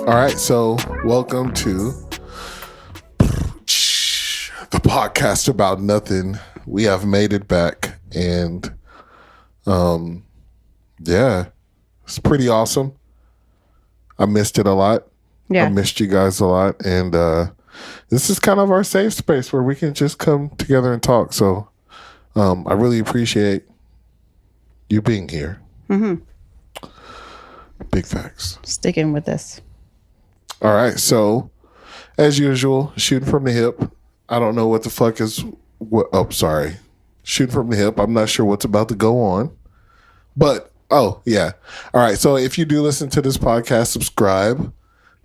All right, so welcome to the podcast about nothing. We have made it back, and yeah, it's pretty awesome. I missed it a lot. Yeah. I missed you guys a lot, and this is kind of our safe space where we can just come together and talk. So I really appreciate you being here. Mm-hmm. Big facts. Sticking with this. All right, so as usual, shooting from the hip. I don't know what the fuck is. Sorry, shooting from the hip. I'm not sure what's about to go on, but oh yeah. All right, so if you do listen to this podcast, subscribe.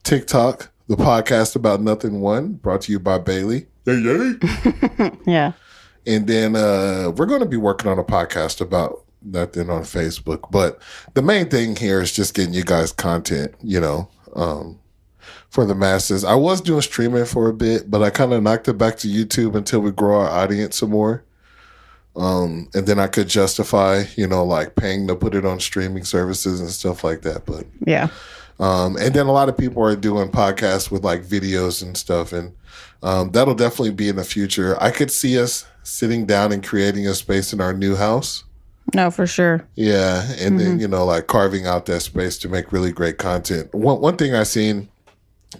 TikTok, the podcast about nothing one, brought to you by Bailey. Yay! Yeah. And then we're going to be working on a podcast about nothing on Facebook, but the main thing here is just getting you guys content, for the masses. I was doing streaming for a bit, but I kind of knocked it back to YouTube until we grow our audience some more. And then I could justify, like paying to put it on streaming services and stuff like that. But yeah. And then a lot of people are doing podcasts with like videos and stuff. And that'll definitely be in the future. I could see us sitting down and creating a space in our new house. No, for sure. Yeah. And then, like carving out that space to make really great content. One thing I seen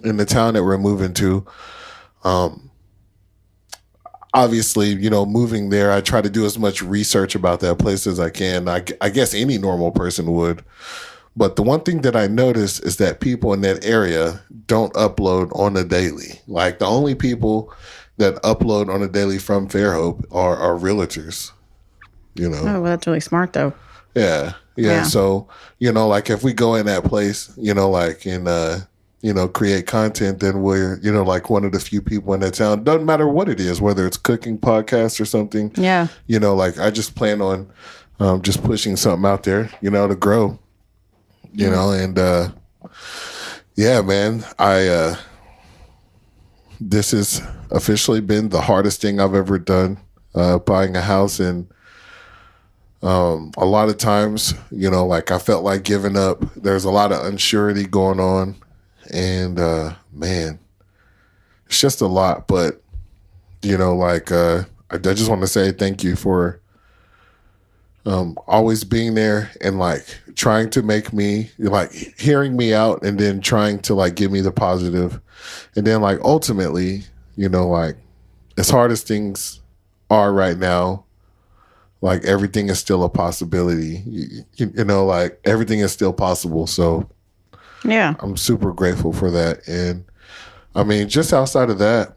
in the town that we're moving to, obviously, moving there, I try to do as much research about that place as I can. I guess any normal person would. But the one thing that I noticed is that people in that area don't upload on a daily. Like the only people that upload on a daily from Fairhope are realtors, Oh, well, that's really smart, though. Yeah. So, like if we go in that place, like in create content, then we're, like one of the few people in that town. Doesn't matter what it is, whether it's cooking podcasts or something. Yeah. Like I just plan on just pushing something out there, to grow, and yeah, man, this has officially been the hardest thing I've ever done, buying a house. And a lot of times, like I felt like giving up. There's a lot of unsurety going on. And man, it's just a lot. But I just want to say thank you for always being there and like trying to make me like hearing me out and then trying to like give me the positive. And then like ultimately, like as hard as things are right now, like everything is still a possibility. Like everything is still possible. So yeah, I'm super grateful for that. And I mean, just outside of that,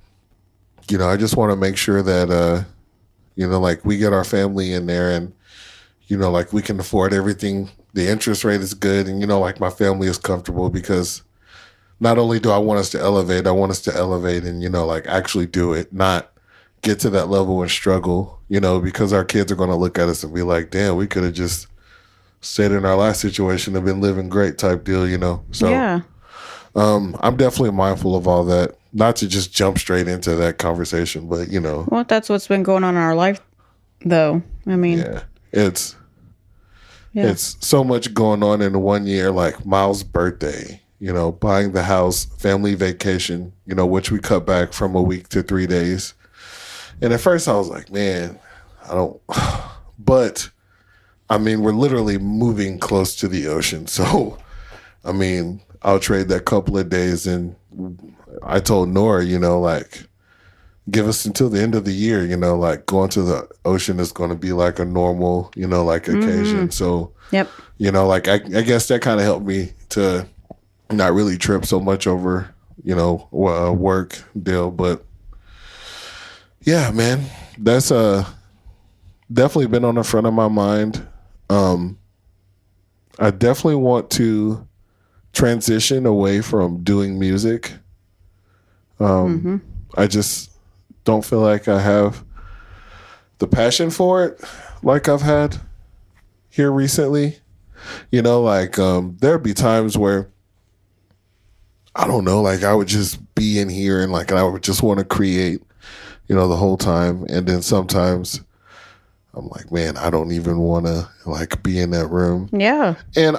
I just want to make sure that, like we get our family in there and, like we can afford everything. The interest rate is good. And, like my family is comfortable because not only do I want us to elevate, I want us to elevate and, like actually do it, not get to that level and struggle, because our kids are going to look at us and be like, damn, we could have just stayed in our last situation and been living great type deal, So yeah. I'm definitely mindful of all that. Not to just jump straight into that conversation, but Well, that's what's been going on in our life, though. I mean, yeah, it's so much going on in 1 year. Like Miles' birthday, buying the house, family vacation, which we cut back from a week to 3 days. And at first I was like, man, I don't. But I mean, we're literally moving close to the ocean. So, I mean, I'll trade that couple of days. And I told Nora, like, give us until the end of the year, like going to the ocean is going to be like a normal, like occasion. So, yep. Like, I guess that kind of helped me to not really trip so much over, work deal. But yeah, man, that's definitely been on the front of my mind. I definitely want to transition away from doing music. I just don't feel like I have the passion for it like I've had here recently. There'd be times where I don't know, like I would just be in here and like I would just want to create, the whole time. And then sometimes I'm like, man, I don't even want to like be in that room. Yeah. And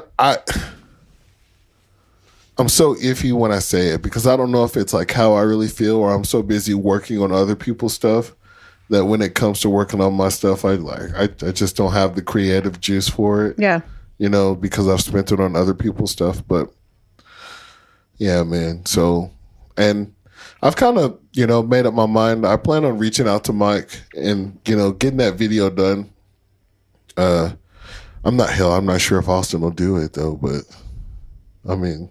I'm so iffy when I say it because I don't know if it's like how I really feel or I'm so busy working on other people's stuff that when it comes to working on my stuff, I just don't have the creative juice for it. Yeah. You know, because I've spent it on other people's stuff. But yeah, man. So, and I've kind of, you know, made up my mind. I plan on reaching out to Mike and, you know, getting that video done. I'm not sure if Austin will do it though, but I mean,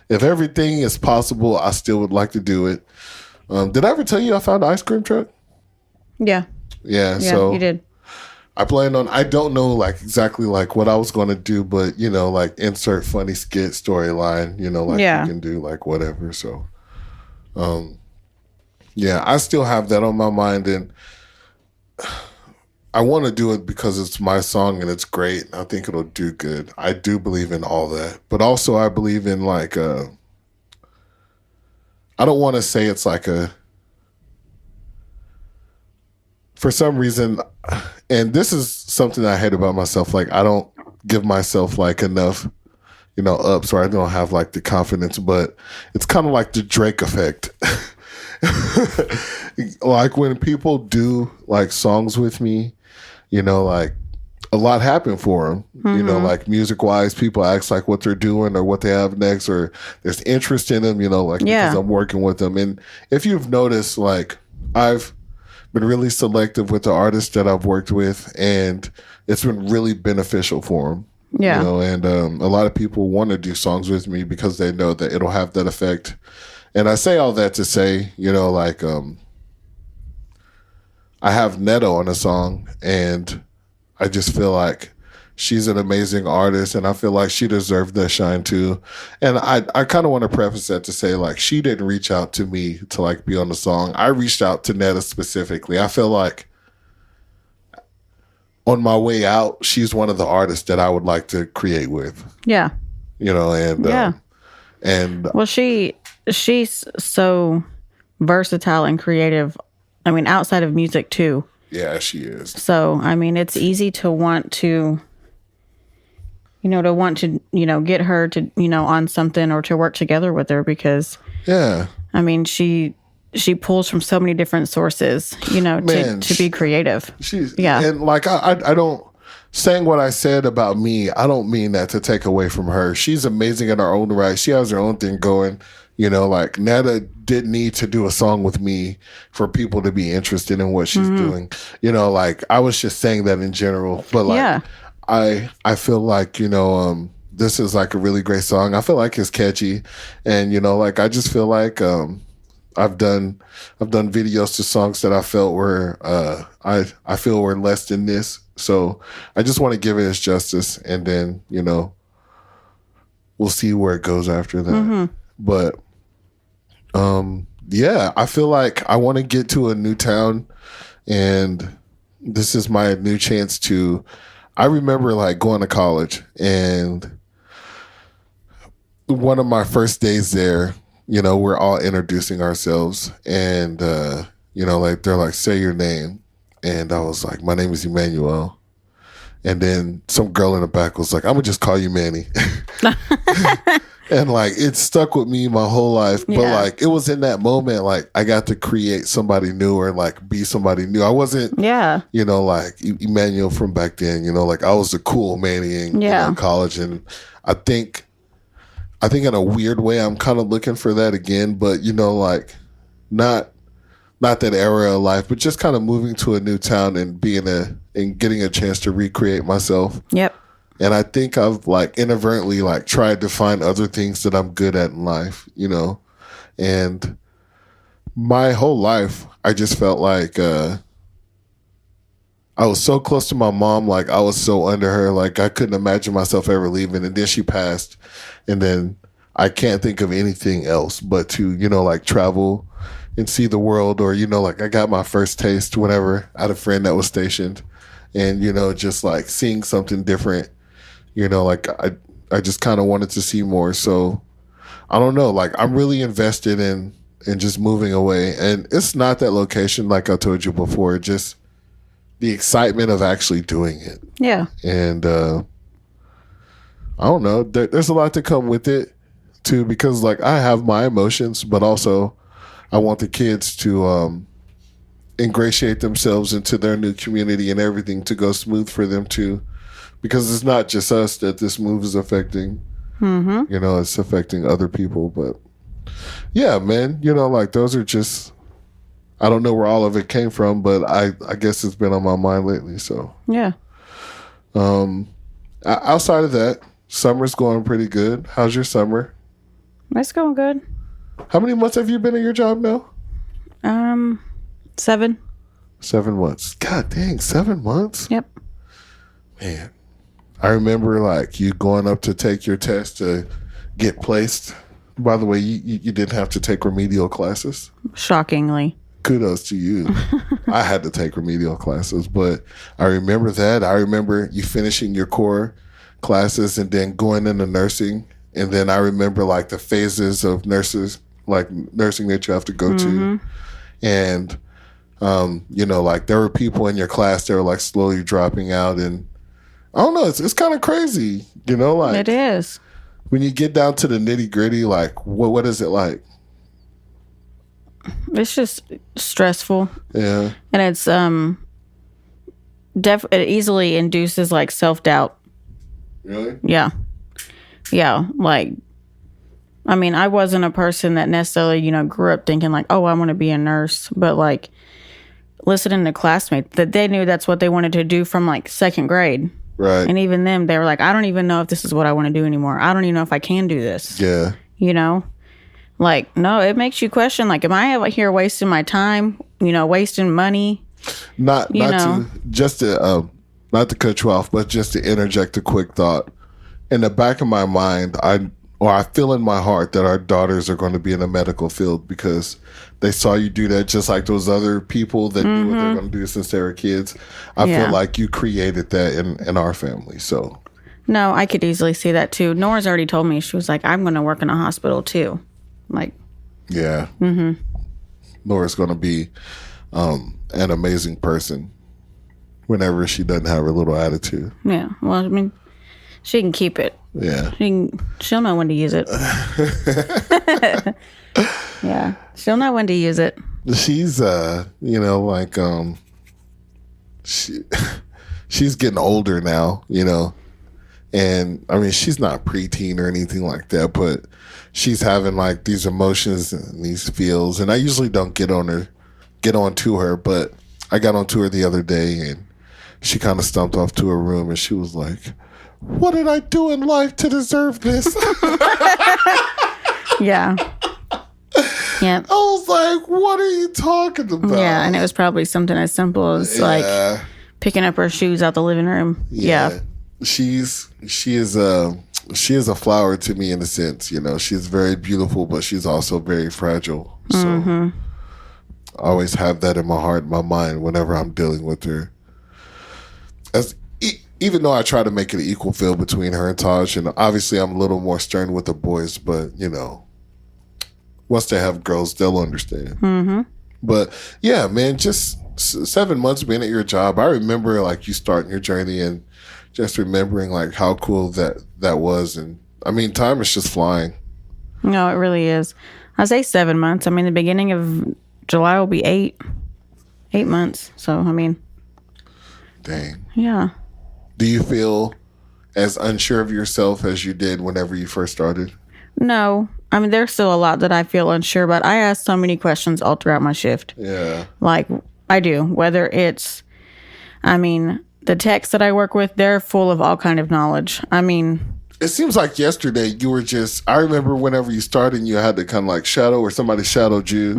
if everything is possible, I still would like to do it. Did I ever tell you I found an ice cream truck? Yeah. Yeah, Yeah, so you did. I plan on, I don't know like exactly like what I was going to do, but you know, like insert funny skit storyline, you know, like Yeah. you can do like whatever. So, yeah, I still have that on my mind and I want to do it because it's my song and it's great. I think it'll do good. I do believe in all that, but also I believe in like, I don't want to say it's like for some reason, and this is something I hate about myself. Like I don't give myself like enough, you know, ups, or I don't have like the confidence. But it's kind of like the Drake effect. Like when people do like songs with me, you know, like a lot happened for them. Mm-hmm. You know, like music wise, people ask like what they're doing or what they have next, or there's interest in them. You know, like because I'm working with them. And if you've noticed, like I've been really selective with the artists that I've worked with, and it's been really beneficial for them. Yeah. You know, and a lot of people want to do songs with me because they know that it'll have that effect. And I say all that to say, you know, like I have Neto on a song, and I just feel like she's an amazing artist, and I feel like she deserved that shine too. And I kind of want to preface that to say, like, she didn't reach out to me to like be on the song. I reached out to Netta specifically. I feel like on my way out, she's one of the artists that I would like to create with. Yeah. You know, and and well, she's so versatile and creative. I mean, outside of music too. Yeah, she is. So, I mean, it's easy to want to, you know, get her to, you know, on something or to work together with her because, yeah, I mean, she pulls from so many different sources, you know, to be creative. And like, I don't, saying what I said about me, I don't mean that to take away from her. She's amazing in her own right. She has her own thing going. You know, like Netta didn't need to do a song with me for people to be interested in what she's doing. You know, like I was just saying that in general, but like I feel like, you know, this is like a really great song. I feel like it's catchy, and you know, like I just feel like I've done videos to songs that I felt were I feel were less than this. So I just want to give it its justice, and then, you know, we'll see where it goes after that. Mm-hmm. But yeah, I feel like I want to get to a new town, and this is my new chance to. I remember like going to college, and one of my first days there, you know, we're all introducing ourselves, and you know, like they're like, say your name, and I was like, my name is Emmanuel. And then some girl in the back was like, I'm gonna just call you Manny. And like it stuck with me my whole life. But like it was in that moment, like I got to create somebody new or like be somebody new. I wasn't you know, like Emmanuel from back then, you know, like I was the cool Manny in you know, college. And I think in a weird way I'm kind of looking for that again, but you know, like not that era of life, but just kind of moving to a new town and and getting a chance to recreate myself. Yep. And I think I've like inadvertently like tried to find other things that I'm good at in life, you know. And my whole life, I just felt like I was so close to my mom, like I was so under her, like I couldn't imagine myself ever leaving. And then she passed, and then I can't think of anything else but to, you know, like travel and see the world, or, you know, like I got my first taste whenever I had a friend that was stationed, and, you know, just like seeing something different, you know, like I just kind of wanted to see more. So I don't know, like I'm really invested in just moving away, and it's not that location, like I told you before, just the excitement of actually doing it. Yeah. And I don't know, there's a lot to come with it. too, because like I have my emotions, but also I want the kids to ingratiate themselves into their new community and everything to go smooth for them too, because it's not just us that this move is affecting. You know, it's affecting other people. But yeah, man, you know, like those are just, I don't know where all of it came from, but I guess it's been on my mind lately. So yeah. Outside of that, summer's going pretty good. How's your summer? It's going good. How many months have you been at your job now? 7. 7 months. God dang, 7 months? Yep. Man, I remember like you going up to take your test to get placed. By the way, you didn't have to take remedial classes. Shockingly. Kudos to you. I had to take remedial classes, but I remember that. I remember you finishing your core classes and then going into nursing. And then I remember like the phases of nurses, like nursing that you have to go to. And, you know, like there were people in your class that were like slowly dropping out. And I don't know, it's kind of crazy, you know, like it is. When you get down to the nitty gritty, like what is it like? It's just stressful. Yeah. And it's it easily induces like self-doubt. Really? Yeah. Yeah, like I mean, I wasn't a person that necessarily, you know, grew up thinking like, oh, I want to be a nurse, but like listening to classmates that they knew that's what they wanted to do from like 2nd grade. Right. And even them, they were like, I don't even know if this is what I want to do anymore. I don't even know if I can do this. Yeah. You know? Like, no, it makes you question, like, am I out here wasting my time, you know, wasting money? Not to cut you off, but just to interject a quick thought. In the back of my mind, I feel in my heart that our daughters are going to be in the medical field because they saw you do that just like those other people that knew what they're going to do since they were kids. I feel like you created that in our family. So no, I could easily see that too. Nora's already told me, she was like, I'm going to work in a hospital too. Like, yeah. Nora's going to be an amazing person whenever she doesn't have her little attitude. Yeah. Well, I mean, she can keep it. Yeah. She'll know when to use it. Yeah. She'll know when to use it. She's you know, like she's getting older now, you know. And I mean, she's not preteen or anything like that, but she's having like these emotions and these feels. And I usually don't get on to her, but I got onto her the other day and she kind of stumped off to her room and she was like, what did I do in life to deserve this? Yeah. Yeah. I was like, what are you talking about? Yeah, and it was probably something as simple as like picking up her shoes out the living room. Yeah. She is a flower to me in a sense, you know. She's very beautiful, but she's also very fragile. So I always have that in my heart, my mind whenever I'm dealing with her. Even though I try to make it an equal field between her and Taj, and obviously I'm a little more stern with the boys, but you know, once they have girls, they'll understand. But yeah, man, just 7 months being at your job, I remember like you starting your journey and just remembering like how cool that was. And I mean, time is just flying. No, it really is. I say 7 months. I mean, the beginning of July will be 8 months. So, I mean. Dang. Yeah. Do you feel as unsure of yourself as you did whenever you first started? No. I mean, there's still a lot that I feel unsure about. I ask so many questions all throughout my shift. Yeah. Like, I do. Whether it's, I mean, the techs that I work with, they're full of all kind of knowledge. I mean, it seems like yesterday you were just, I remember whenever you started, you had to kind of like shadow or somebody shadowed you.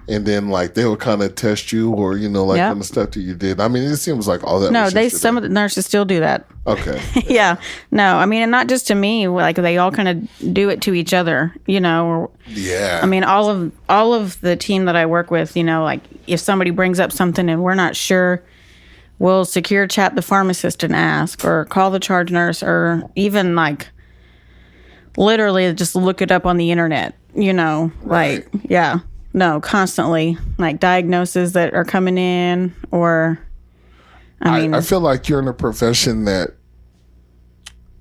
And then like they would kind of test you or, you know, like on the stuff that you did. I mean, it seems like all that. No, some of the nurses still do that. Okay. Yeah. No, I mean, and not just to me, like they all kind of do it to each other, you know. Yeah. I mean, all of the team that I work with, you know, like if somebody brings up something and we're not sure, we'll secure chat the pharmacist and ask, or call the charge nurse, or even like literally just look it up on the internet, you know, like, yeah, no, constantly like diagnoses that are coming in, or I mean, I feel like you're in a profession that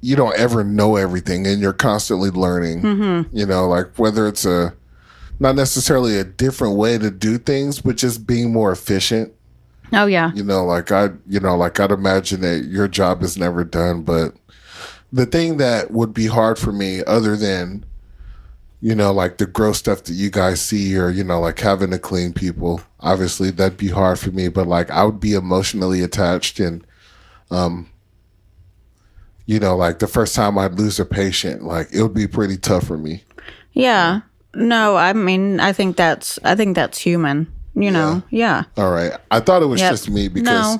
you don't ever know everything and you're constantly learning, you know, like whether it's not necessarily a different way to do things, but just being more efficient. Oh yeah. You know, I'd imagine that your job is never done, but the thing that would be hard for me other than, you know, like the gross stuff that you guys see or, you know, like having to clean people, obviously that'd be hard for me, but like I would be emotionally attached and, you know, like the first time I'd lose a patient, like it would be pretty tough for me. Yeah. No, I mean, I think that's human, you know? Yeah. All right. I thought it was just me because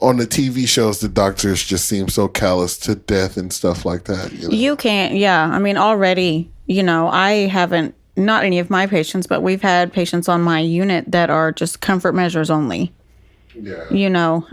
on the TV shows, the doctors just seem so callous to death and stuff like that. You know? You can't, I mean, already, you know, I haven't, not any of my patients, but we've had patients on my unit that are just comfort measures only. Yeah. You know,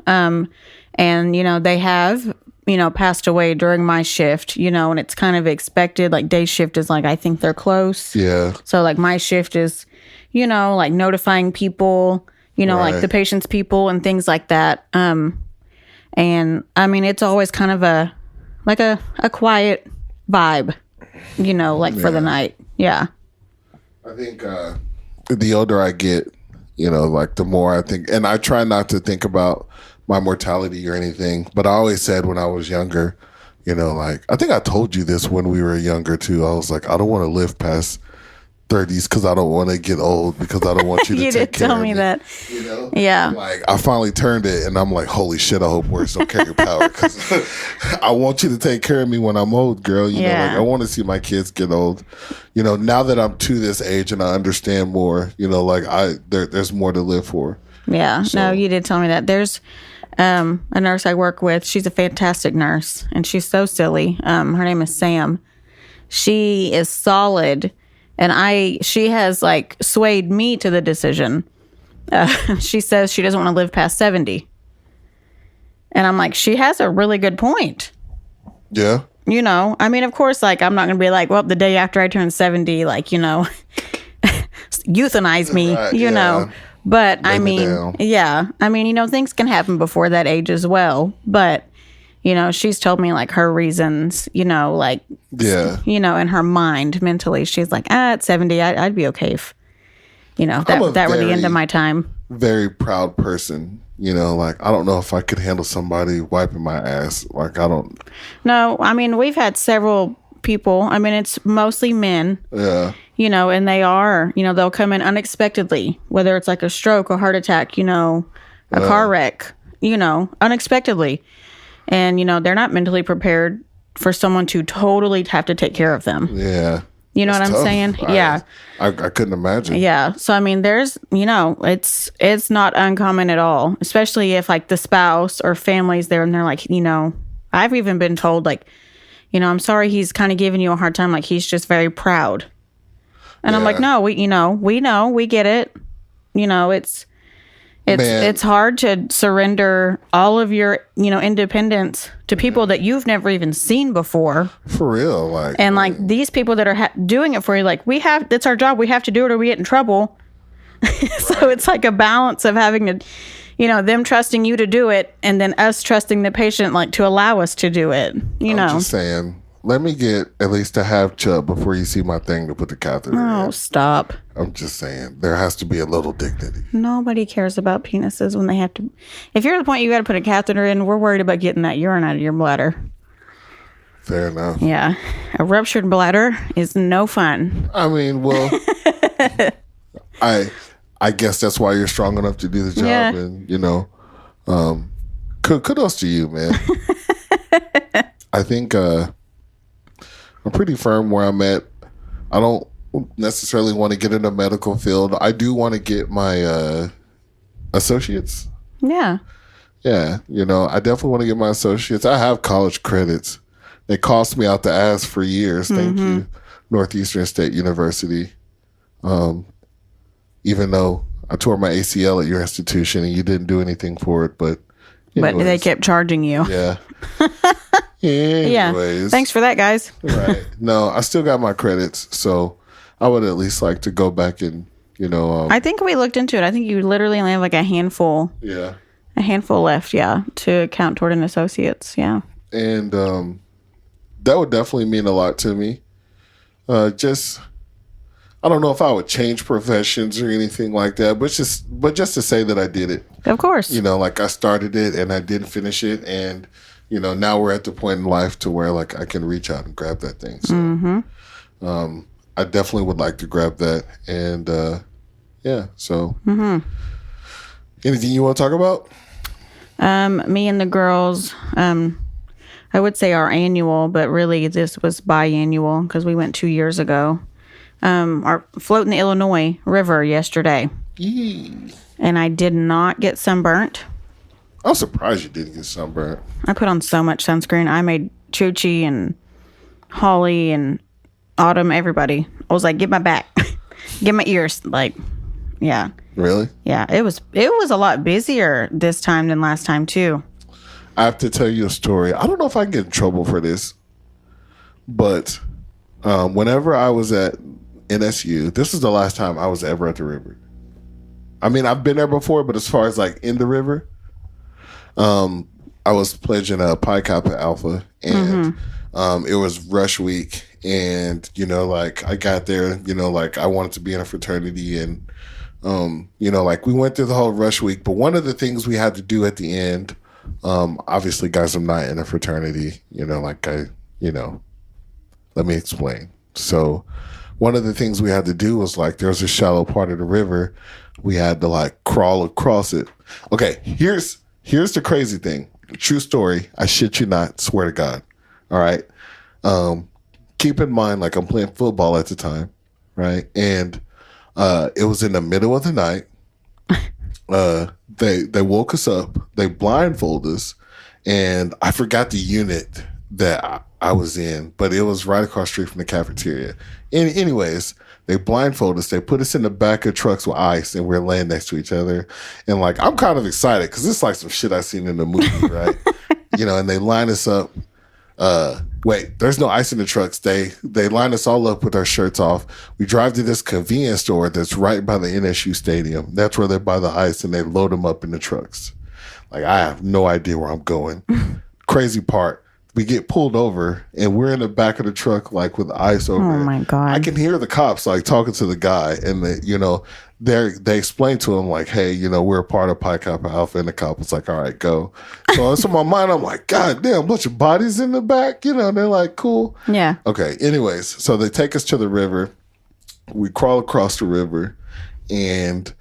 and, you know, they have, you know, passed away during my shift, you know, and it's kind of expected. Like day shift is like, I think they're close. Yeah. So like my shift is, you know, like notifying people, you know, like the patient's people and things like that. And I mean, it's always kind of a quiet vibe, you know, like for the night. Yeah. I think the older I get, you know, like the more I think, and I try not to think about my mortality or anything, but I always said when I was younger, you know, like, I think I told you this when we were younger too. I was like, I don't want to live past 30s because I don't want to get old because I don't want you to you take did care tell of me that. You know? Yeah. Like, I finally turned it and I'm like, holy shit, I hope words don't carry power because I want you to take care of me when I'm old, girl. You know, like, I want to see my kids get old. You know, now that I'm to this age and I understand more, you know, like there's more to live for. Yeah. So. No, you did tell me that. There's a nurse I work with. She's a fantastic nurse and she's so silly. Her name is Sam. She is solid. And she has like swayed me to the decision. She says she doesn't want to live past 70. And I'm like, she has a really good point. Yeah. You know, I mean, of course, like, I'm not going to be like, well, the day after I turn 70, like, you know, euthanize me, you know. But I mean, I mean, you know, things can happen before that age as well. But, you know, she's told me like her reasons, you know, like, you know, in her mind mentally, she's like, at 70, I'd be okay if, you know, that were the end of my time. Very proud person, you know, like, I don't know if I could handle somebody wiping my ass. Like, I don't. No, I mean, we've had several people. I mean, it's mostly men. Yeah. You know, and they are, you know, they'll come in unexpectedly, whether it's like a stroke, a heart attack, you know, a car wreck, you know, unexpectedly. And, you know, they're not mentally prepared for someone to totally have to take care of them. Yeah. You know what I'm saying? Yeah. I couldn't imagine. Yeah. So, I mean, there's, you know, it's not uncommon at all, especially if like the spouse or family's there and they're like, you know, I've even been told like, you know, I'm sorry he's kind of giving you a hard time. Like, he's just very proud. And I'm like, no, we get it. You know, it's hard to surrender all of your, you know, independence to people that you've never even seen before. For real, like. And like these people that are doing it for you, like it's our job. We have to do it or we get in trouble. So it's like a balance of having to, you know, them trusting you to do it and then us trusting the patient, like to allow us to do it. I'm just saying. Let me get at least a half chub before you see my thing to put the catheter in. Oh, stop. I'm just saying. There has to be a little dignity. Nobody cares about penises when they have to. If you're at the point you got to put a catheter in, we're worried about getting that urine out of your bladder. Fair enough. Yeah. A ruptured bladder is no fun. I mean, well, I guess that's why you're strong enough to do the job. Yeah. And, you know, kudos to you, man. I think... I'm pretty firm where I'm at. I don't necessarily want to get in the medical field. I do want to get my associates. Yeah. Yeah. You know, I definitely want to get my associates. I have college credits. It cost me out the ass for years. Thank you, Northeastern State University. Even though I tore my ACL at your institution and you didn't do anything for it, but they kept charging you. Yeah. Anyways. Yeah. Thanks for that, guys. Right. No, I still got my credits, so I would at least like to go back and, you know. I think we looked into it. I think you literally only have like a handful. Yeah. A handful left, yeah, to count toward an associate's, yeah. And that would definitely mean a lot to me. Just I don't know if I would change professions or anything like that, but just to say that I did it. Of course. Like I started it and I did finish it, and now we're at the point in life to where like I can reach out and grab that thing. So I definitely would like to grab that, and so anything you want to talk about? Me and the girls, I would say our annual, but really this was biannual because we went 2 years ago. Our floating the Illinois River yesterday. Yee. And I did not get sunburnt. I'm surprised you didn't get sunburnt. I put on so much sunscreen. I made Choochie and Holly and Autumn, everybody. I was like, get my back. Get my ears. Like, yeah. Really? Yeah. It was a lot busier this time than last time too. I have to tell you a story. I don't know if I can get in trouble for this, but whenever I was at NSU, this is the last time I was ever at the river. I mean, I've been there before, but as far as like in the river, I was pledging a Pi Kappa Alpha, and it was rush week, and like I got there, like I wanted to be in a fraternity, and like we went through the whole rush week. But one of the things we had to do at the end, obviously, guys, I'm not in a fraternity. Let me explain. So one of the things we had to do was like there was a shallow part of the river. We had to like crawl across it. Okay, here's the crazy thing. True story. I shit you not. Swear to God. All right. Keep in mind, like I'm playing football at the time, right? And it was in the middle of the night. They woke us up. They blindfolded us, and I forgot the unit that I was in, but it was right across the street from the cafeteria. And anyways, they blindfolded us. They put us in the back of trucks with ice, and we're laying next to each other. And like, I'm kind of excited because it's like some shit I seen in the movie, right? And they line us up. Wait, there's no ice in the trucks. They line us all up with our shirts off. We drive to this convenience store that's right by the NSU stadium. That's where they buy the ice, and they load them up in the trucks. Like, I have no idea where I'm going. Crazy part. We get pulled over, and we're in the back of the truck, like with ice over it. Oh my God. I can hear the cops like talking to the guy, and they explain to him like, hey, we're a part of Pi Kappa Alpha, and the cop was like, all right, go. So it's in my mind, I'm like, God damn, a bunch of bodies in the back, and they're like, cool. Yeah. Okay. Anyways, so they take us to the river. We crawl across the river, and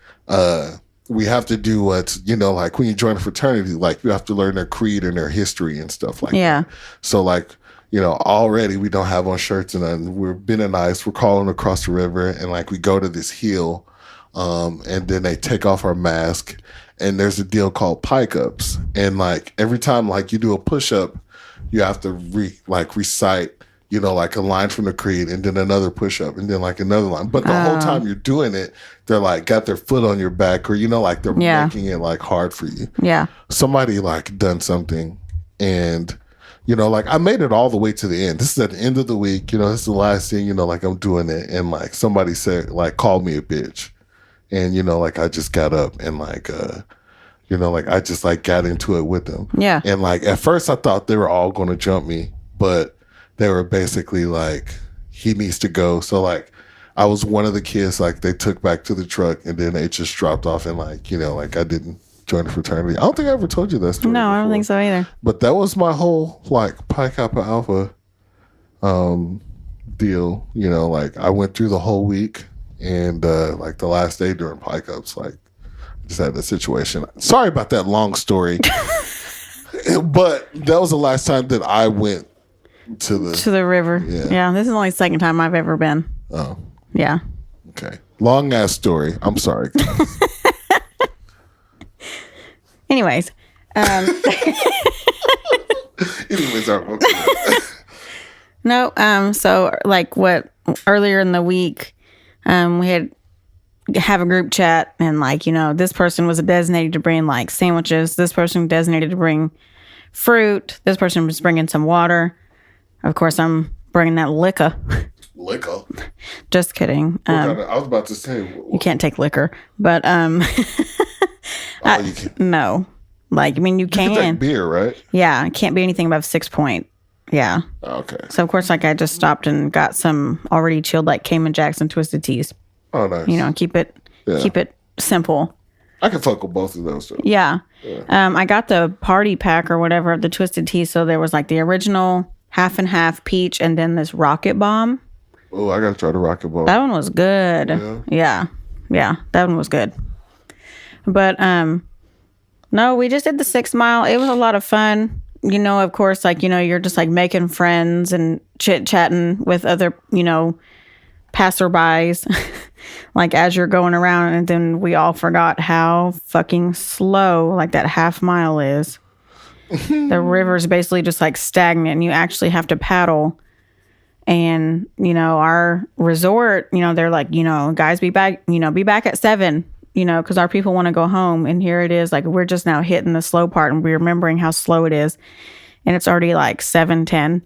we have to do what, like when you join a fraternity, like you have to learn their creed and their history and stuff like that. So like, already we don't have on shirts, and we're been in ice. We're crawling across the river, and like we go to this hill, and then they take off our mask, and there's a deal called pike ups. And like every time like you do a push up, you have to recite, like a line from the creed, and then another push up, and then like another line. But the whole time you're doing it, they're like got their foot on your back, or like they're making it like hard for you. Yeah. Somebody like done something, and like I made it all the way to the end. This is at the end of the week. This is the last thing. Like I'm doing it, and like somebody said, like called me a bitch, and like I just got up and like like I just like got into it with them. Yeah. And like at first I thought they were all going to jump me, but they were basically like, he needs to go. So like I was one of the kids like they took back to the truck, and then they just dropped off, and like like I didn't join the fraternity. I don't think I ever told you that story. No, before. I don't think so either. But that was my whole like Pi Kappa Alpha deal. Like I went through the whole week, and like the last day during Pi Cups, like I just had that situation. Sorry about that long story. But that was the last time that I went to the river. Yeah, this is only the second time I've ever been. Oh. Yeah. Okay. Long ass story. I'm sorry. Anyways. No, so like what earlier in the week, we have a group chat, and like, this person was designated to bring like sandwiches. This person designated to bring fruit. This person was bringing some water. Of course, I'm bringing that liquor. Liquor? Just kidding. I was about to say. You can't take liquor, but you can. No. Like, I mean, you can. You can take beer, right? Yeah, it can't be anything above 6 point. Yeah. Okay. So of course, like I just stopped and got some already chilled like Cayman Jacks and Twisted Teas. Oh, nice. You know, keep it simple. I can fuck with both of those though. Yeah. I got the party pack or whatever of the Twisted Tea. So there was like the original half and half peach and then this rocket bomb. Oh, I gotta try the rocket bomb. That one was good. Yeah. That one was good. But no, we just did the 6 mile. It was a lot of fun. You know, of course, like, you know, you're just like making friends and chit-chatting with other, you know, passerbys like as you're going around. And then we all forgot how fucking slow like that half mile is. The river's basically just like stagnant and you actually have to paddle. And, you know, our resort, you know, they're like, you know, guys, be back at 7, you know, because our people want to go home. And here it is, like, we're just now hitting the slow part and we're remembering how slow it is. And it's already like 7:10.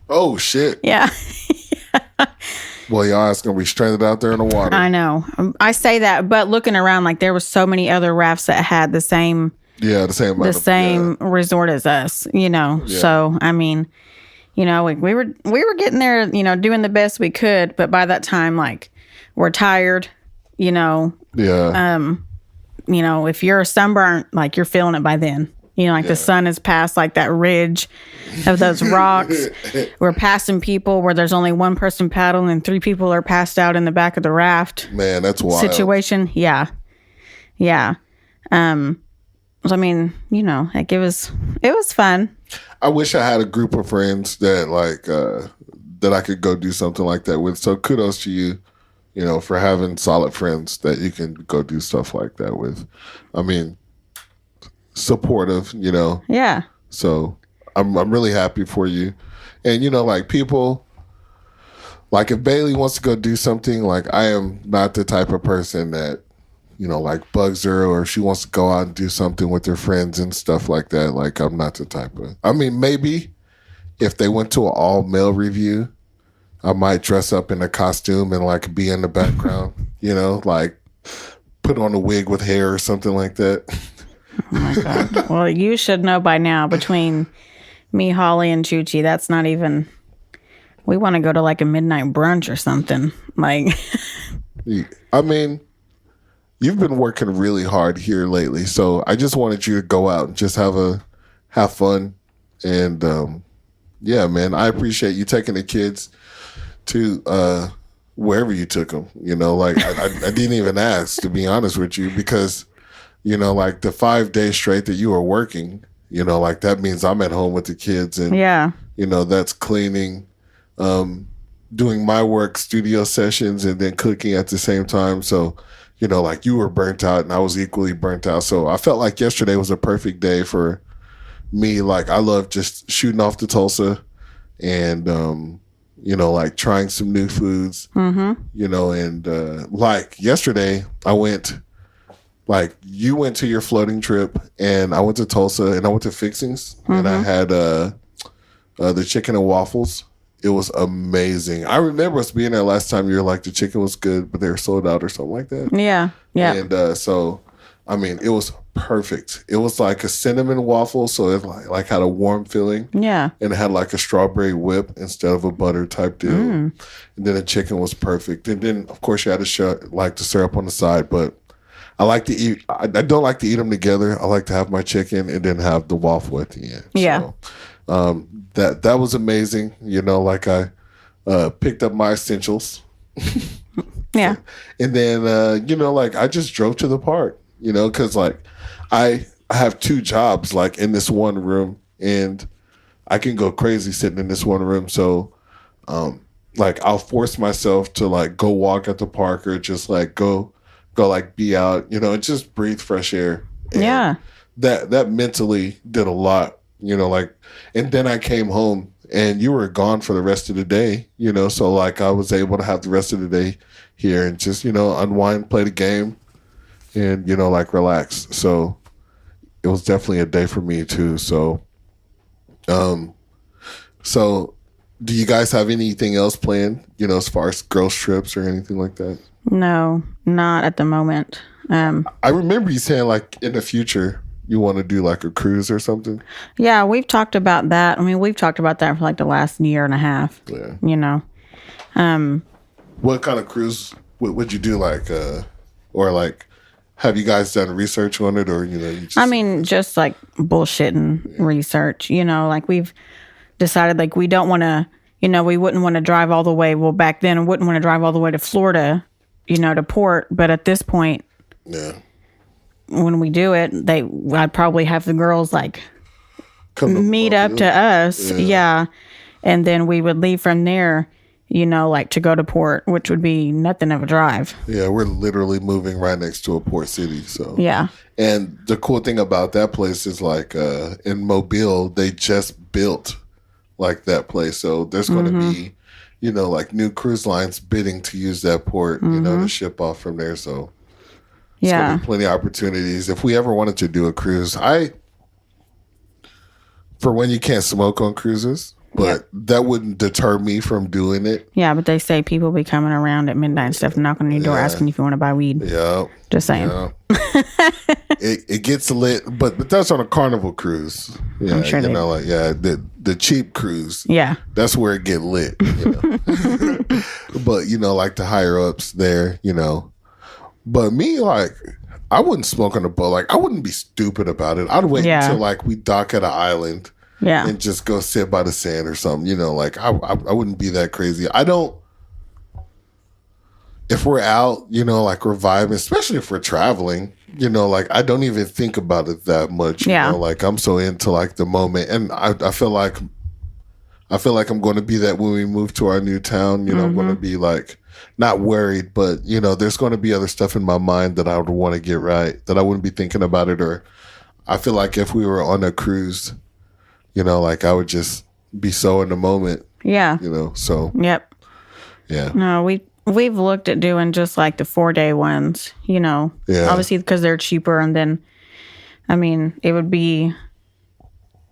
Oh, shit. Yeah. Well, y'all is going to be stranded out there in the water. I know. I say that, but looking around, like, there was so many other rafts that had the same resort as us, you know. Yeah. So, I mean, you know, we were getting there, you know, doing the best we could, but by that time, like, we're tired, you know. Yeah. You know, if you're sunburnt, like, you're feeling it by then. You know, like the sun is past like that ridge of those rocks. We're passing people where there's only one person paddling and 3 people are passed out in the back of the raft. Man, that's wild. Situation. Yeah. I mean, you know, like it was fun. I wish I had a group of friends that like that I could go do something like that with. So kudos to you, you know, for having solid friends that you can go do stuff like that with. I mean, supportive, you know. Yeah. So I'm really happy for you. And you know, like people, like if Bailey wants to go do something, like I am not the type of person that, you know, like bugs her or if she wants to go out and do something with her friends and stuff like that. Like I'm not the type of, I mean, maybe if they went to an all male review, I might dress up in a costume and like be in the background, you know, like put on a wig with hair or something like that. Oh my God. Well, you should know by now between me, Holly, and Chuchi, that's not even, we want to go to like a midnight brunch or something. Like, I mean, you've been working really hard here lately, so I just wanted you to go out and just have fun. And yeah, man, I appreciate you taking the kids to wherever you took them. You know, like I didn't even ask, to be honest with you, because you know, like the 5 days straight that you were working, you know, like that means I'm at home with the kids, and you know, that's cleaning, doing my work, studio sessions, and then cooking at the same time. So, you know, like you were burnt out and I was equally burnt out. So I felt like yesterday was a perfect day for me. Like I love just shooting off to Tulsa and, you know, like trying some new foods, you know, and like yesterday I went, like you went to your floating trip and I went to Tulsa and I went to Fixings and I had the chicken and waffles. It was amazing. I remember us being there last time. You were like, the chicken was good, but they were sold out or something like that. Yeah. And so, I mean, it was perfect. It was like a cinnamon waffle, so it like had a warm feeling. Yeah. And it had like a strawberry whip instead of a butter type deal. And then the chicken was perfect. And then, of course, you had the syrup on the side, but I like to eat. I don't like to eat them together. I like to have my chicken and then have the waffle at the end. Yeah. So, that was amazing. You know, like I picked up my essentials. Yeah. And then, you know, like I just drove to the park, you know, because like I have 2 jobs like in this one room and I can go crazy sitting in this one room. So, like I'll force myself to like go walk at the park or just like go like be out, you know, and just breathe fresh air. And that mentally did a lot, you know, like, and then I came home and you were gone for the rest of the day, you know, so like I was able to have the rest of the day here and just, you know, unwind, play the game and, you know, like relax. So it was definitely a day for me too. So, so do you guys have anything else planned, you know, as far as girls trips or anything like that? No, not at the moment. I remember you saying like in the future, you want to do like a cruise or something? Yeah, we've talked about that. I mean, we've talked about that for like the last year and a half. Yeah. You know. What kind of cruise would you do? Like, or like, have you guys done research on it, or you know? You just, I mean, just like bullshitting research. You know, like we've decided like we don't want to. You know, we wouldn't want to drive all the way. Well, back then, I wouldn't want to drive all the way to Florida. You know, to port. But at this point, yeah. When we do it, I'd probably have the girls like meet up to us. Yeah. And then we would leave from there, you know, like to go to port, which would be nothing of a drive. Yeah, we're literally moving right next to a port city. So yeah. And the cool thing about that place is like in Mobile, they just built like that place. So there's going to be, you know, like new cruise lines bidding to use that port, you know, to ship off from there. So there's going to be plenty of opportunities. If we ever wanted to do a cruise, for when you can't smoke on cruises, but that wouldn't deter me from doing it. Yeah, but they say people be coming around at midnight and stuff, knocking on your door, asking if you want to buy weed. Yeah. Just saying. Yeah. it gets lit, but that's on a Carnival cruise. Yeah, I'm sure you know, like the cheap cruise. Yeah. That's where it get lit. You know? But you know, like the higher ups there, you know. But me, like, I wouldn't smoke on a boat. Like, I wouldn't be stupid about it. I'd wait until like we dock at an island. Yeah. And just go sit by the sand or something, you know, like I wouldn't be that crazy. If we're out, you know, like we're vibing, especially if we're traveling, you know, like I don't even think about it that much. You know, like I'm so into like the moment. And I feel like I'm going to be that when we move to our new town, you know, I'm going to be like not worried, but you know, there's going to be other stuff in my mind that I would want to get right, that I wouldn't be thinking about it. Or I feel like if we were on a cruise, you know, like I would just be so in the moment. Yeah. You know, so. Yep. Yeah. No, we've looked at doing just like the 4-day ones, you know. Yeah. Obviously because they're cheaper, and then, I mean, it would be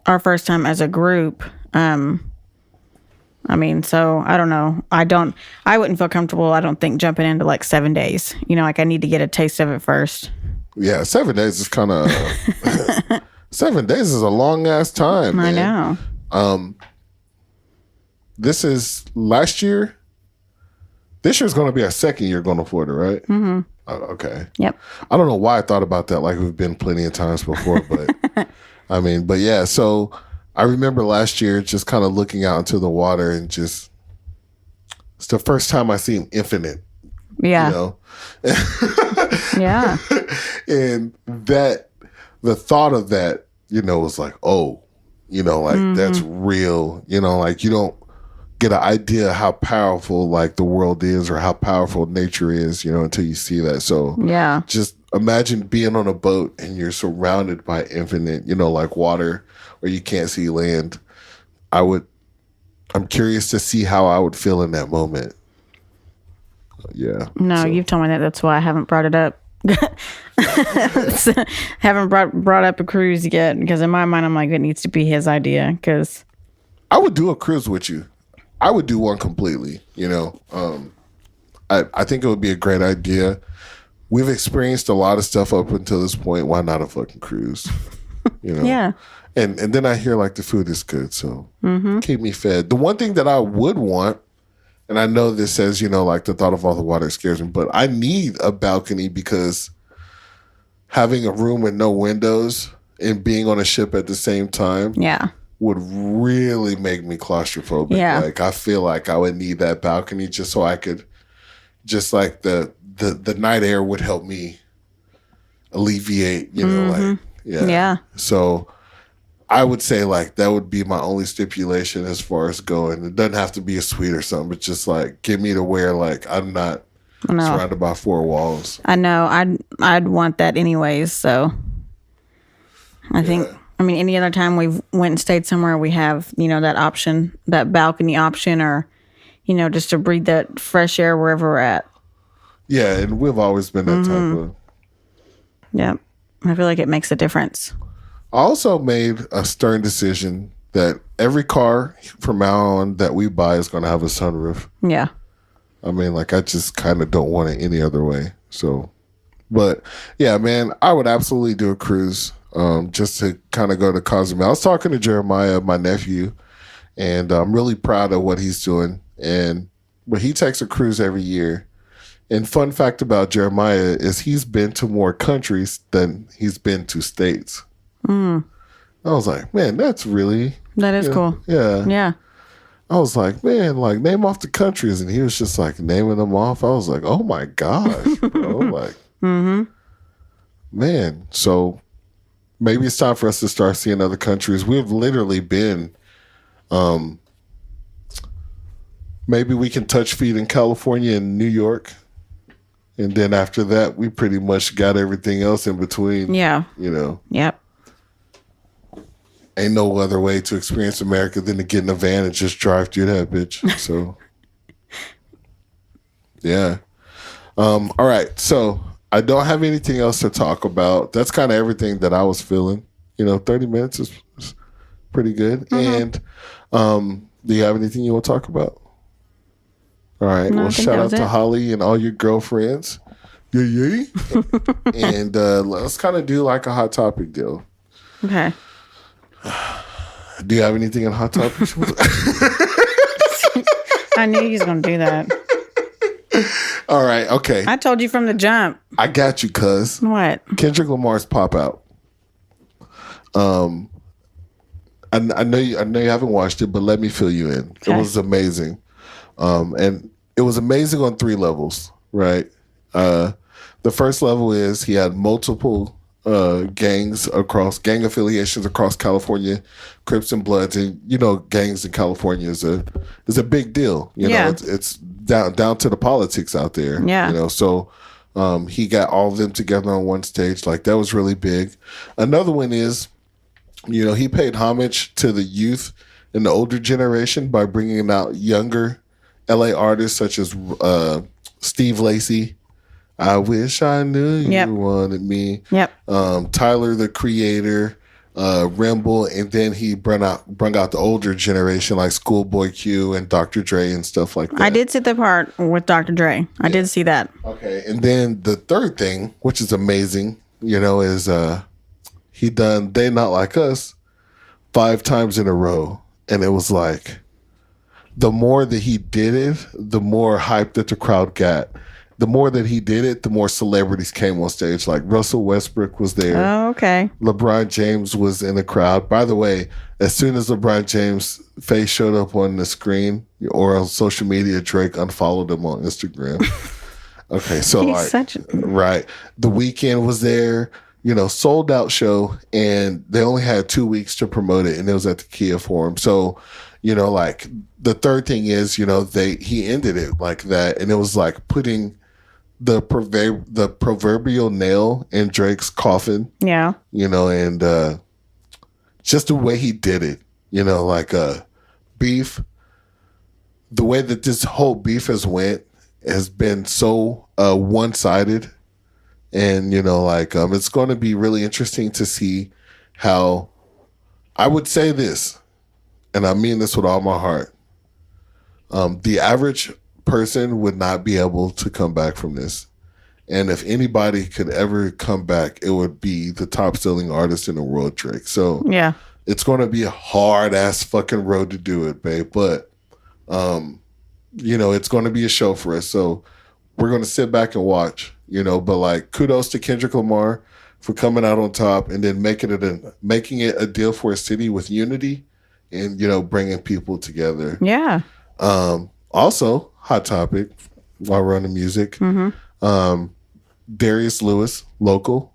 our first time as a group. I mean, so I don't know. I wouldn't feel comfortable, I don't think, jumping into like 7 days. You know, like I need to get a taste of it first. Yeah, 7 days is kind of 7 days is a long ass time. Man. I know. This is last year. This year's going to be our second year going to Florida, right? Mm-hmm. Okay. Yep. I don't know why I thought about that. Like we've been plenty of times before, but I mean, but yeah. So I remember last year just kind of looking out into the water and just it's the first time I seen infinite. Yeah. You know. Yeah. And the thought of that, you know, was like, oh, you know, like that's real. You know, like you don't get an idea how powerful like the world is or how powerful nature is, you know, until you see that. So yeah, just imagine being on a boat and you're surrounded by infinite, you know, like water where you can't see land. I'm curious to see how I would feel in that moment. Yeah. No, you've told me that. That's why I haven't brought it up. Haven't brought up a cruise yet, because in my mind I'm like, it needs to be his idea. Because I would do a cruise with you. I would do one completely, you know. I think it would be a great idea. We've experienced a lot of stuff up until this point. Why not a fucking cruise? You know? Yeah. And then I hear like the food is good, so keep me fed. The one thing that I would want, and I know this says, you know, like the thought of all the water scares me, but I need a balcony because having a room with no windows and being on a ship at the same time. Yeah. Would really make me claustrophobic. Yeah. Like I feel like I would need that balcony just so I could, just like the night air would help me alleviate, you know, like yeah. So I would say like that would be my only stipulation as far as going. It doesn't have to be a suite or something, but just like get me to where like I'm not surrounded by four walls. I know. I'd want that anyways. So I think. I mean, any other time we've went and stayed somewhere, we have, you know, that option, that balcony option, or, you know, just to breathe that fresh air wherever we're at. Yeah, and we've always been that type of. Yeah, I feel like it makes a difference. I also made a stern decision that every car from now on that we buy is going to have a sunroof. Yeah. I mean, like, I just kind of don't want it any other way. So, but yeah, man, I would absolutely do a cruise. just to kind of go to Cozumel. I was talking to Jeremiah, my nephew, and I'm really proud of what he's doing. But he takes a cruise every year. And fun fact about Jeremiah is he's been to more countries than he's been to states. I was like, man, that's really... That is cool. Yeah. Yeah. I was like, man, like, name off the countries. And he was just like naming them off. I was like, oh my gosh, bro. Like, man. So maybe it's time for us to start seeing other countries. We've literally been, maybe we can touch feet in California and New York. And then after that, we pretty much got everything else in between. Yeah. You know. Yep. Ain't no other way to experience America than to get in a van and just drive through that bitch. So, yeah. All right. So I don't have anything else to talk about. That's kind of everything that I was feeling. 30 minutes is pretty good. And do you have anything you want to talk about? All right. No, well, shout out to Holly and all your girlfriends. Yeah. And let's kind of do like a hot topic deal. Okay. Do you have anything in hot topics? I knew he was going to do that. All right. Okay. I told you from the jump. I got you, cuz. What? Kendrick Lamar's Pop Out. I know you haven't watched it, but let me fill you in. Okay. It was amazing. And it was amazing on 3 levels, right? The first level is he had multiple gang affiliations across California, Crips and Bloods, and gangs in California is a big deal. It's down to the politics out there. Yeah. So he got all of them together on one stage. Like, that was really big. Another one is, he paid homage to the youth and the older generation by bringing out younger LA artists such as Steve Lacy. I wish I knew you wanted me. Yep. Tyler, the Creator, Rimble, and then he brung out the older generation like Schoolboy Q and Dr. Dre and stuff like that. I did see the part with Dr. Dre. I did see that. Okay, and then the third thing, which is amazing, is he done They Not Like Us 5 times in a row, and it was like the more that he did it, the more hype that the crowd got. The more that he did it, the more celebrities came on stage. Like Russell Westbrook was there. Oh, okay. LeBron James was in the crowd. By the way, as soon as LeBron James' face showed up on the screen or on social media, Drake unfollowed him on Instagram. Okay, so right. The Weeknd was there, sold out show, and they only had 2 weeks to promote it, and it was at the Kia Forum. So, like the third thing is, he ended it like that, and it was like putting the proverbial nail in Drake's coffin. Yeah. And just the way he did it, like beef, the way that this whole beef has been so one-sided. And, it's going to be really interesting to see how, I would say this, and I mean this with all my heart, the average person would not be able to come back from this. And if anybody could ever come back, it would be the top selling artist in the world, Drake. So yeah, it's going to be a hard ass fucking road to do it, babe. But, it's going to be a show for us. So we're going to sit back and watch, but like kudos to Kendrick Lamar for coming out on top and then making it a deal for a city with unity and, bringing people together. Yeah. Also, hot topic while we're on the music. Darius Lewis, local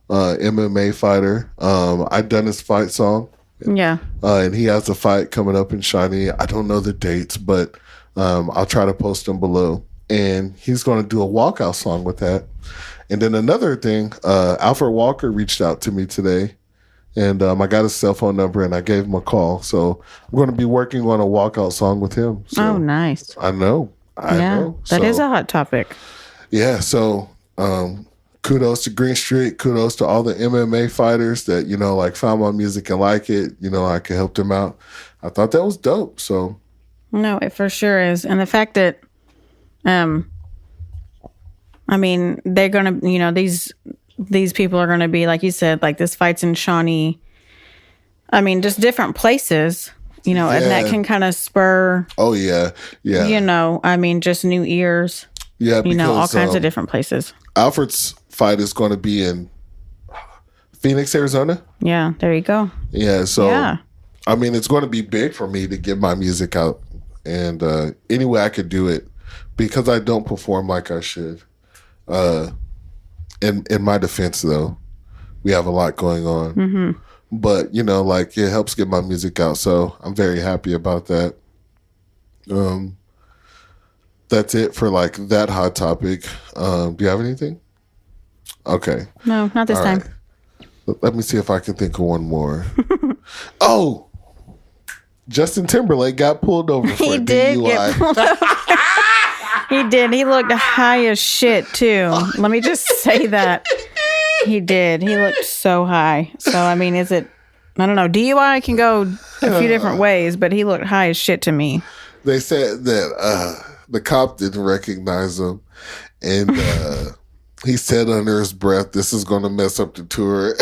MMA fighter. I done his fight song. Yeah. And he has a fight coming up in Shawnee. I don't know the dates, but I'll try to post them below. And he's going to do a walkout song with that. And then another thing, Alfred Walker reached out to me today. And I got his cell phone number and I gave him a call. So I'm going to be working on a walkout song with him. So, oh, nice. I know. I know. That is a hot topic. Yeah. So kudos to Green Street. Kudos to all the MMA fighters that, found my music and like it. I could help them out. I thought that was dope. So. No, it for sure is. And the fact that, they're going to, these people are going to be, like you said, like this fight's in Shawnee. I mean, just different places, and that can kind of spur. Oh, yeah. Yeah. I mean, just new ears. Yeah, because, all kinds of different places. Alfred's fight is going to be in Phoenix, Arizona. Yeah, there you go. Yeah, so, I mean, it's going to be big for me to get my music out. And any way I could do it, because I don't perform like I should. In my defense, though, we have a lot going on. Mm-hmm. But, it helps get my music out. So I'm very happy about that. That's it for, that hot topic. Do you have anything? Okay. No, not this All time. Right. Let me see if I can think of one more. Oh! Justin Timberlake got pulled over for he a did DUI. Get pulled over. He did. He looked high as shit, too. Let me just say that. He did. He looked so high. So, I mean, I don't know. DUI can go a few different ways, but he looked high as shit to me. They said that the cop didn't recognize him. And he said under his breath, "This is going to mess up the tour."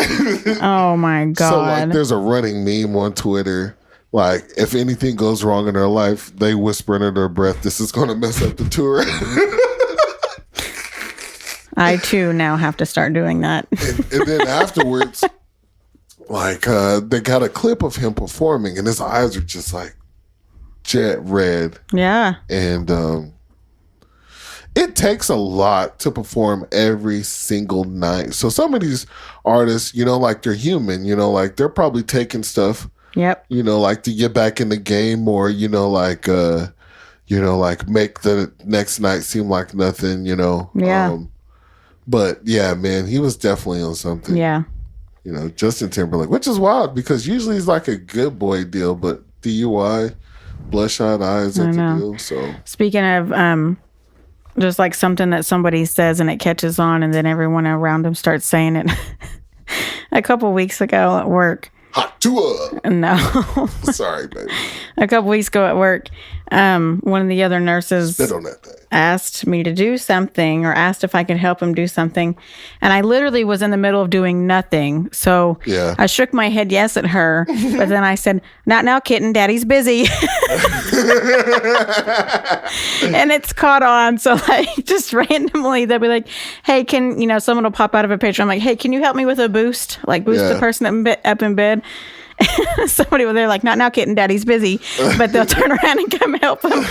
Oh, my God. So, there's a running meme on Twitter. If anything goes wrong in their life, they whisper under their breath, "This is going to mess up the tour." I, too, now have to start doing that. and then afterwards, they got a clip of him performing, and his eyes are just, jet red. Yeah. And it takes a lot to perform every single night. So some of these artists, they're human, they're probably taking stuff. Yep. To get back in the game, or make the next night seem like nothing, Yeah. But yeah, man, he was definitely on something. Yeah. Justin Timberlake, which is wild because usually he's like a good boy deal, but DUI, bloodshot eyes at the deal. So speaking of just something that somebody says and it catches on, and then everyone around him starts saying it. A couple weeks ago at work. Hot tour. No. Sorry, baby. A couple weeks ago at work, one of the other nurses spit on that thing. Asked me to do something, or asked if I could help him do something. And I literally was in the middle of doing nothing. So I shook my head yes at her. But then I said, "Not now, kitten. Daddy's busy." And it's caught on. So just randomly they'll be like, "Hey, someone will pop out of a picture. I'm like, "Hey, can you help me with a boost? Boost the person up in bed." Somebody was there like, "Not now, kitten. Daddy's busy." But they'll turn around and come help him.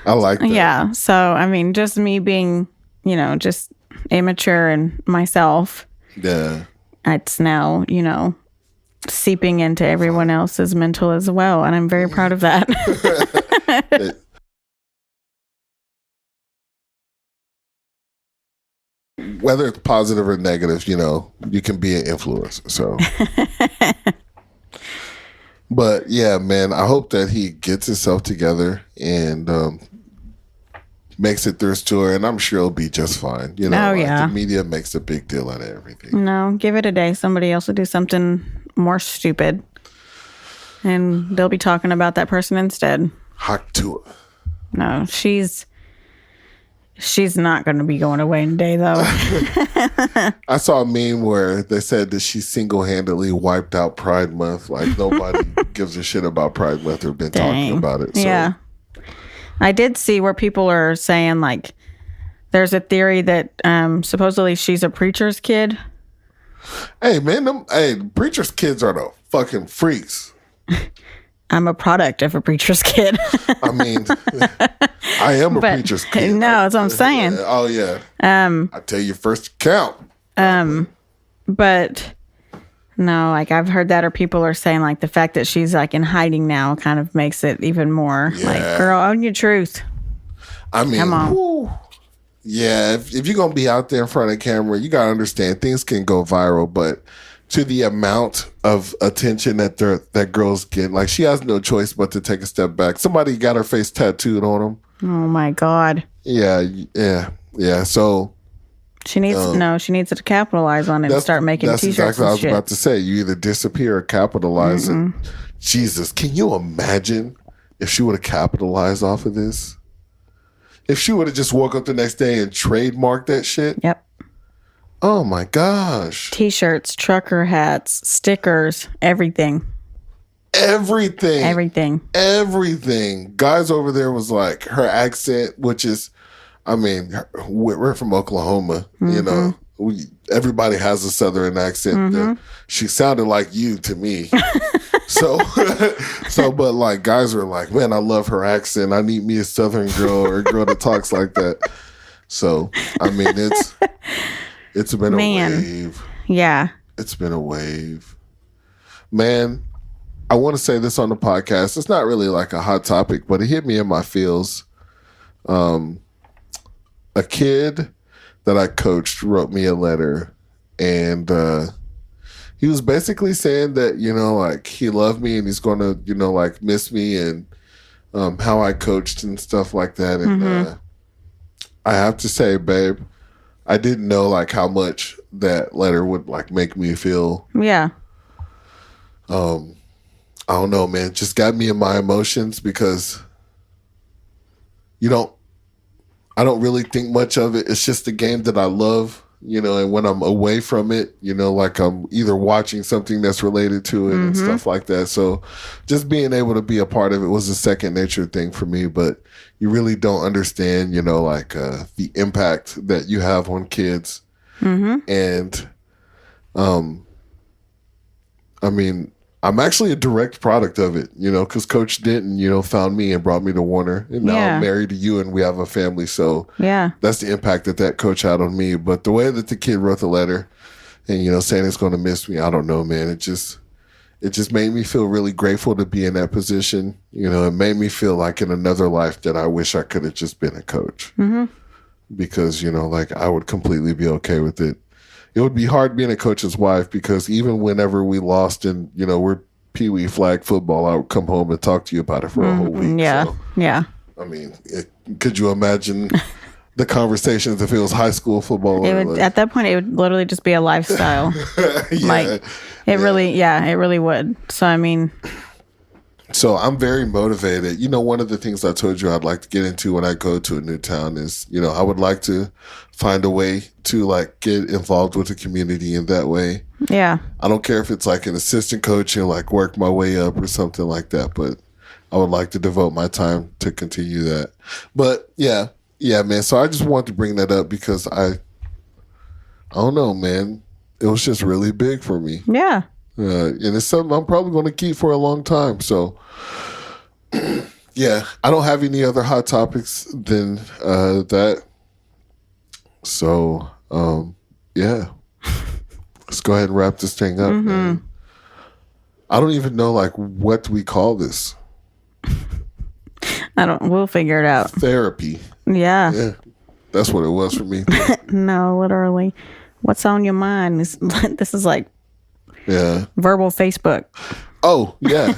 I like that. Yeah. So, I mean, just me being, just immature and myself. Yeah. It's now, seeping into everyone else's mental as well. And I'm very proud of that. Whether it's positive or negative, you can be an influencer. So, but yeah, man, I hope that he gets himself together and makes it through his tour, and I'm sure it'll be just fine. The media makes a big deal out of everything. No, give it a day. Somebody else will do something more stupid, and they'll be talking about that person instead. Hot tour. No, she's not going to be going away in a day, though. I saw a meme where they said that she single-handedly wiped out Pride Month. Nobody gives a shit about Pride Month or been talking about it. So. Yeah. I did see where people are saying, there's a theory that supposedly she's a preacher's kid. Hey, man, preacher's kids are the fucking freaks. I'm a product of a preacher's kid. I mean, I am a preacher's kid. No, that's what I'm saying. Oh, yeah. I tell you first to count. But no, I've heard that, or people are saying the fact that she's in hiding now kind of makes it even more girl, own your truth. I mean, come on. Whew. Yeah, if you're going to be out there in front of the camera, you got to understand things can go viral, but to the amount of attention that girls get, she has no choice but to take a step back. Somebody got her face tattooed on them. Oh my God. Yeah. So she needs to capitalize on it and start making t-shirts. That's exactly what I was about to say. You either disappear or capitalize. Mm-hmm. And Jesus, can you imagine if she would have capitalized off of this? if she would have just woke up the next day and trademarked that shit. Yep. Oh my gosh. T-shirts, trucker hats, stickers, everything. Everything. Guys over there was like, her accent, which is, I mean, we're from Oklahoma, you know. Everybody has a Southern accent. She sounded like you to me. So, but like guys were like, man, I love her accent. I need me a Southern girl or a girl that talks like that. So, I mean, it's been a wave. Yeah. It's been a wave. Man, I want to say this on the podcast. It's not really like a hot topic, but it hit me in my feels. A kid that I coached wrote me a letter, and he was basically saying that, you know, like he loved me and he's going to, you know, like miss me and how I coached and stuff like that. And I have to say, babe, I didn't know like how much that letter would like make me feel. Yeah. I don't know, man. It just got me in my emotions because I don't really think much of it. It's just a game that I love, you know, and when I'm away from it, you know, like I'm either watching something that's related to it and stuff like that. So just being able to be a part of it was a second nature thing for me, but you really don't understand, you know, like the impact that you have on kids. And I mean, I'm actually a direct product of it, you know, because Coach Denton, you know, found me and brought me to Warner. And now I'm married to you and we have a family. So that's the impact that coach had on me. But the way that the kid wrote the letter and, you know, saying it's going to miss me, I don't know, man. It just made me feel really grateful to be in that position. You know, it made me feel like in another life that I wish I could have just been a coach. Because, you know, like I would completely be okay with it. It would be hard being a coach's wife because even whenever we lost and, you know, we're Pee-wee flag football, I would come home and talk to you about it for a whole week. Yeah. So, Yeah. I mean, could you imagine the conversations if it was high school football? It would, at that point, it would literally just be a lifestyle. Like, it really would. So, I mean. So I'm very motivated. You know, one of the things I told you I'd like to get into when I go to a new town is, you know, I would like to find a way to like get involved with the community in that way. Yeah. I don't care if it's like an assistant coach and like work my way up or something like that, but I would like to devote my time to continue that. But yeah, man. So I just wanted to bring that up because I don't know, man. It was just really big for me. Yeah. And it's something I'm probably going to keep for a long time. So, yeah, I don't have any other hot topics than that. So, yeah, let's go ahead and wrap this thing up. Man. I don't even know, like, what we call this. We'll figure it out. Therapy. Yeah. Yeah, that's what it was for me. No, literally. What's on your mind? This is like verbal Facebook. Oh, yeah.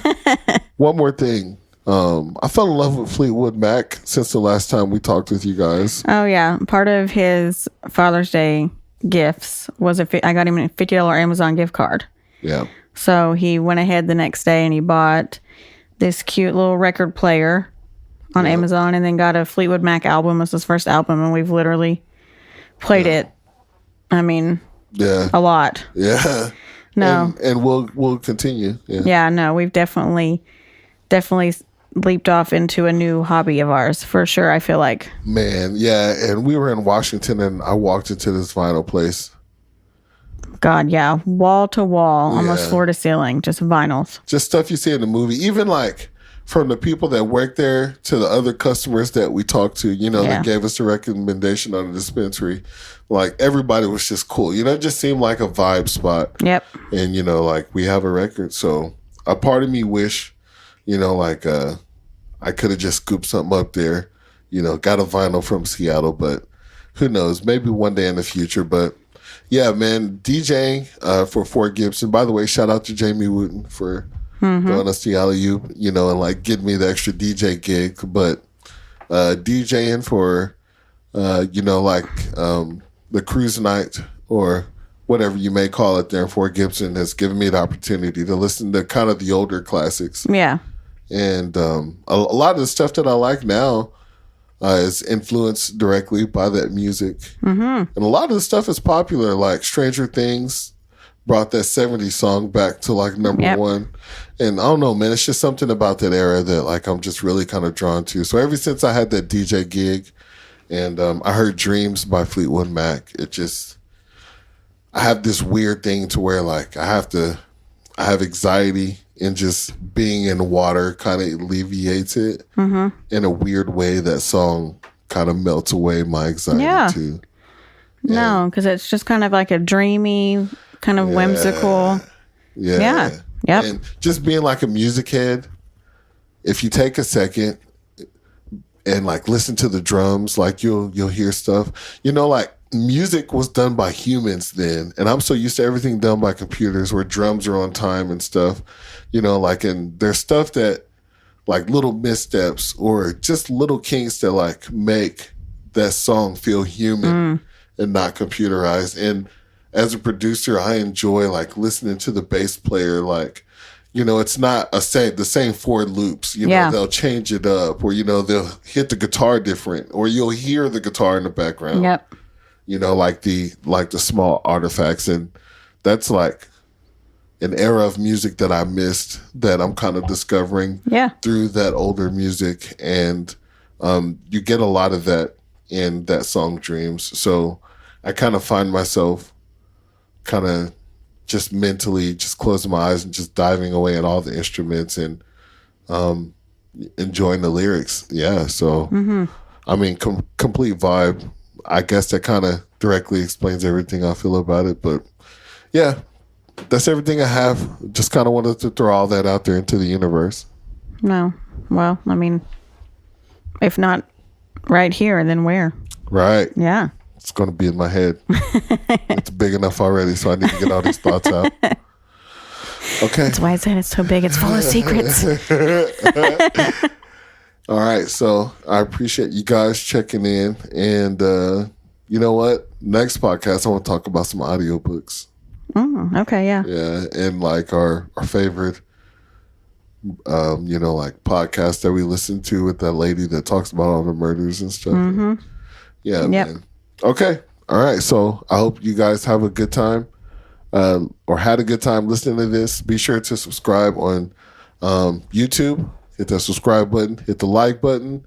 One more thing. I fell in love with Fleetwood Mac since the last time we talked with you guys. Oh, yeah. Part of his Father's Day gifts was I got him a $50 Amazon gift card. Yeah. So he went ahead the next day and he bought this cute little record player on Amazon and then got a Fleetwood Mac album. It was his first album and we've literally played it. I mean, a lot. Yeah. No. And we'll continue. Yeah, no, we've definitely leaped off into a new hobby of ours for sure, I feel like. Man, yeah. And we were in Washington and I walked into this vinyl place. God, yeah. Wall to wall, almost floor to ceiling, just vinyls. Just stuff you see in the movie. Even like from the people that work there to the other customers that we talked to, you know, that gave us a recommendation on the dispensary. Like everybody was just cool. You know, it just seemed like a vibe spot. Yep. And, you know, like we have a record. So a part of me wish, you know, like I could have just scooped something up there, you know, got a vinyl from Seattle, but who knows? Maybe one day in the future. But yeah, man, DJing for Fort Gibson. By the way, shout out to Jamie Wooten for throwing us the alley-oop, you know, and like getting me the extra DJ gig. But DJing for, you know, like the cruise night or whatever you may call it there in Fort Gibson has given me the opportunity to listen to kind of the older classics. Yeah. And a lot of the stuff that I like now, is influenced directly by that music. And a lot of the stuff is popular, like Stranger Things brought that 70s song back to like number one. And I don't know, man, it's just something about that era that like I'm just really kind of drawn to. So ever since I had that DJ gig and I heard Dreams by Fleetwood Mac, I have this weird thing to where like I have anxiety, and just being in water kind of alleviates it. In a weird way. That song kind of melts away my anxiety too. No, because it's just kind of like a dreamy, kind of whimsical. Yeah. Yep. And just being like a music head, if you take a second and like listen to the drums, like you'll hear stuff. You know, like music was done by humans then, and I'm so used to everything done by computers where drums are on time and stuff. You know, like, and there's stuff that like little missteps or just little kinks that like make that song feel human and not computerized. And as a producer, I enjoy like listening to the bass player. Like, you know, it's not the same four loops. You know, they'll change it up, or, you know, they'll hit the guitar different, or you'll hear the guitar in the background. Yep. You know, like the small artifacts. And that's like an era of music that I missed that I'm kind of discovering through that older music. And you get a lot of that in that song Dreams. So I kind of find myself kind of just mentally just closing my eyes and just diving away at all the instruments and enjoying the lyrics. Yeah. So, I mean, complete vibe. I guess that kind of directly explains everything I feel about it. But yeah, that's everything I have. Just kind of wanted to throw all that out there into the universe. No. Well, I mean, if not right here, then where? Right. Yeah. It's going to be in my head. It's big enough already, so I need to get all these thoughts out. Okay. That's why I said it's so big. It's full of secrets. All right. So I appreciate you guys checking in. And you know what? Next podcast, I want to talk about some audiobooks. Okay. Yeah. Yeah. And like our favorite, you know, like podcast that we listen to with that lady that talks about all the murders and stuff. Yeah. Yep. Man. Okay. All right. So I hope you guys have a good time or had a good time listening to this. Be sure to subscribe on YouTube. Hit that subscribe button. Hit the like button.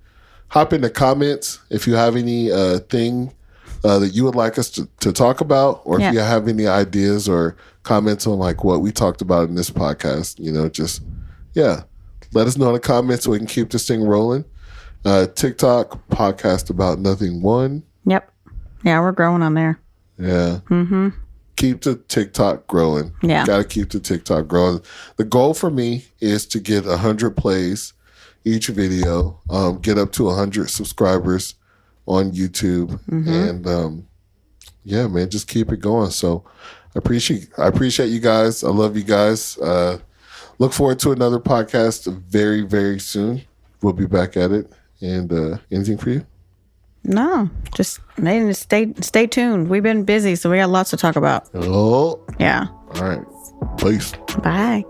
Hop in the comments if you have any thing that you would like us to talk about, or if you have any ideas or comments on like what we talked about in this podcast. You know, just, let us know in the comments so we can keep this thing rolling. TikTok, podcast about nothing one. Yep. Yeah, we're growing on there. Yeah. Keep the TikTok growing. Yeah. Got to keep the TikTok growing. The goal for me is to get 100 plays each video, get up to 100 subscribers on YouTube. And yeah, man, just keep it going. So I appreciate you guys. I love you guys. Look forward to another podcast very, very soon. We'll be back at it. And anything for you? No, just stay tuned. We've been busy, so we got lots to talk about. Oh. Yeah. All right. Peace. Bye.